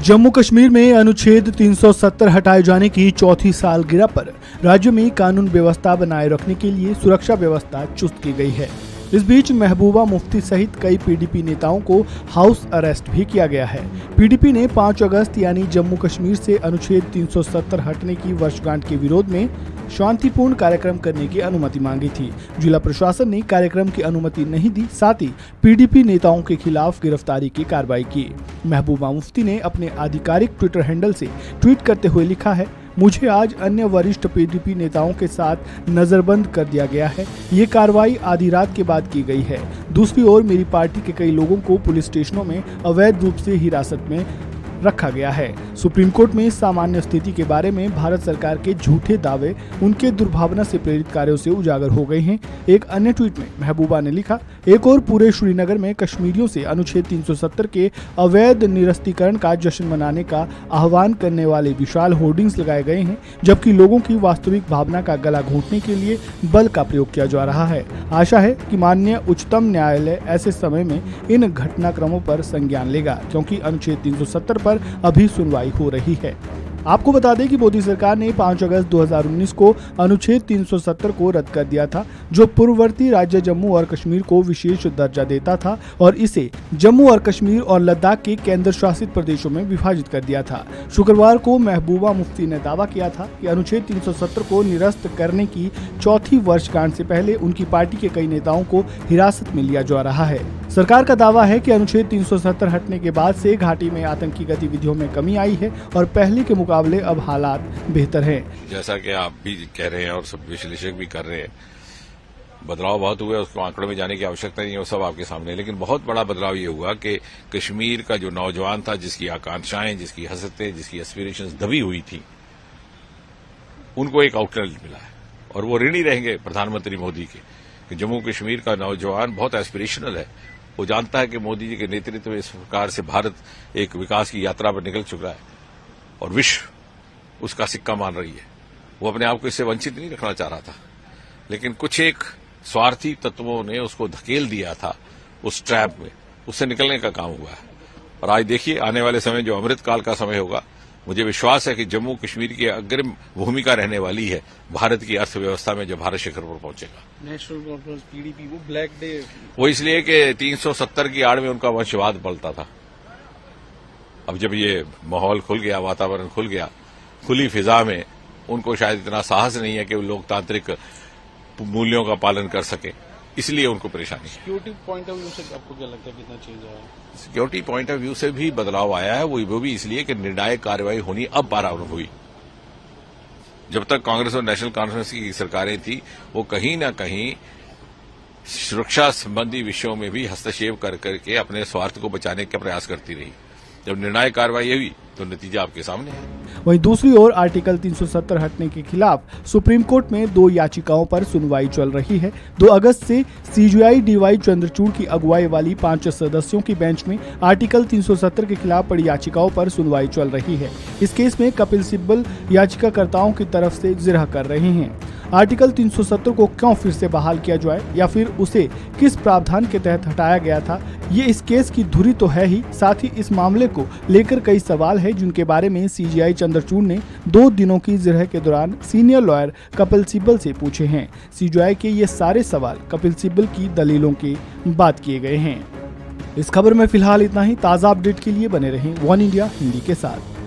जम्मू कश्मीर में अनुच्छेद 370 हटाए जाने की चौथी सालगिरह पर राज्य में कानून व्यवस्था बनाए रखने के लिए सुरक्षा व्यवस्था चुस्त की गई है। इस बीच महबूबा मुफ्ती सहित कई पीडीपी नेताओं को हाउस अरेस्ट भी किया गया है। पीडीपी ने 5 अगस्त यानी जम्मू कश्मीर से अनुच्छेद 370 हटने की वर्षगांठ के विरोध में शांतिपूर्ण कार्यक्रम करने की अनुमति मांगी थी। जिला प्रशासन ने कार्यक्रम की अनुमति नहीं दी, साथ ही पीडीपी नेताओं के खिलाफ गिरफ्तारी की कार्रवाई की। महबूबा मुफ्ती ने अपने आधिकारिक ट्विटर हैंडल से ट्वीट करते हुए लिखा है, मुझे आज अन्य वरिष्ठ पीडीपी नेताओं के साथ नजरबंद कर दिया गया है। ये कार्रवाई आधी रात के बाद की गई है। दूसरी ओर मेरी पार्टी के कई लोगों को पुलिस स्टेशनों में अवैध रूप से हिरासत में रखा गया है। सुप्रीम कोर्ट में सामान्य स्थिति के बारे में भारत सरकार के झूठे दावे उनके दुर्भावना से प्रेरित कार्यों से उजागर हो गए हैं। एक अन्य ट्वीट में महबूबा ने लिखा, एक और पूरे श्रीनगर में कश्मीरियों से अनुच्छेद 370 के अवैध निरस्तीकरण का जश्न मनाने का आह्वान करने वाले विशाल होर्डिंग्स लगाए गए हैं, जबकि लोगों की वास्तविक भावना का गला घोंटने के लिए बल का प्रयोग किया जा रहा है। आशा है कि माननीय उच्चतम न्यायालय ऐसे समय में इन घटनाक्रमों पर संज्ञान लेगा, क्योंकि अनुच्छेद 370 पर अभी सुनवाई हो रही है। आपको बता दें कि मोदी सरकार ने 5 अगस्त 2019 को अनुच्छेद 370 को रद्द कर दिया था, जो पूर्ववर्ती राज्य जम्मू और कश्मीर को विशेष दर्जा देता था और इसे जम्मू और कश्मीर और लद्दाख के केंद्र शासित प्रदेशों में विभाजित कर दिया था। शुक्रवार को महबूबा मुफ्ती ने दावा किया था कि अनुच्छेद 370 को निरस्त करने की चौथी वर्षगांठ से पहले उनकी पार्टी के कई नेताओं को हिरासत में लिया जा रहा है। सरकार का दावा है कि अनुच्छेद 370 हटने के बाद से घाटी में आतंकी गतिविधियों में कमी आई है और पहले के मुकाबले अब हालात बेहतर हैं। जैसा कि आप भी कह रहे हैं और सब विश्लेषक भी कर रहे हैं, बदलाव बहुत हुआ, उसको आंकड़ों में जाने की आवश्यकता नहीं है, वो सब आपके सामने। लेकिन बहुत बड़ा बदलाव ये हुआ कि कश्मीर का जो नौजवान था, जिसकी आकांक्षाएं, जिसकी हसरतें, जिसकी एस्पिरेशंस दबी हुई थी, उनको एक आउटलेट मिला है और वो ऋणी रहेंगे प्रधानमंत्री मोदी के कि जम्मू कश्मीर का नौजवान बहुत एस्पिरेशनल है। वो जानता है कि मोदी जी के नेतृत्व में इस प्रकार से भारत एक विकास की यात्रा पर निकल चुका है और विश्व उसका सिक्का मान रही है। वो अपने आप को इससे वंचित नहीं रखना चाह रहा था, लेकिन कुछ एक स्वार्थी तत्वों ने उसको धकेल दिया था उस ट्रैप में। उससे निकलने का काम हुआ है और आज देखिए, आने वाले समय जो अमृतकाल का समय होगा, मुझे विश्वास है कि जम्मू कश्मीर की अग्रिम भूमिका रहने वाली है भारत की अर्थव्यवस्था में, जो भारत शिखर पर पहुंचेगा। नेशनल कॉन्फ्रेंस पीडीपी वो ब्लैक डे, वो इसलिए कि 370 की आड़ में उनका वंशवाद पलता था। अब जब ये माहौल खुल गया, वातावरण खुल गया, खुली फिजा में उनको शायद इतना साहस नहीं है कि वो लोकतांत्रिक मूल्यों का पालन कर सके, इसलिए उनको परेशानी। सिक्योरिटी पॉइंट ऑफ व्यू से आपको क्या लगता है कितना चेंज आया? सिक्योरिटी पॉइंट ऑफ व्यू से भी बदलाव आया है, वो भी इसलिए कि निर्णायक कार्रवाई होनी अब प्रारंभ हुई। जब तक कांग्रेस और नेशनल कॉन्फ्रेंस की सरकारें थी, वो कहीं न कहीं सुरक्षा संबंधी विषयों में भी हस्तक्षेप कर करके अपने स्वार्थ को बचाने का प्रयास करती रही। जब निर्णायक कार्रवाई हुई तो नतीजा आपके सामने है। वहीं दूसरी ओर आर्टिकल 370 हटने के खिलाफ सुप्रीम कोर्ट में 2 याचिकाओं पर सुनवाई चल रही है। 2 अगस्त से सीजेआई डीवाई चंद्रचूड़ की अगुवाई वाली 5 सदस्यों की बेंच में आर्टिकल 370 के खिलाफ पड़ी याचिकाओं पर सुनवाई चल रही है। इस केस में कपिल सिब्बल याचिकाकर्ताओं की तरफ से जिरह कर रहे हैं। आर्टिकल 370 को क्यों फिर से बहाल किया जाए या फिर उसे किस प्रावधान के तहत हटाया गया था, ये इस केस की धुरी तो है ही, साथ ही इस मामले को लेकर कई सवाल है, जिनके बारे में सीजेआई चंद्रचूड़ ने 2 दिनों की जिरह के दौरान सीनियर लॉयर कपिल सिब्बल से पूछे हैं। सीजेआई के ये सारे सवाल कपिल सिब्बल की दलीलों के बाद किए गए हैं। इस खबर में फिलहाल इतना ही। ताज़ा अपडेट के लिए बने रहें वन इंडिया हिंदी के साथ।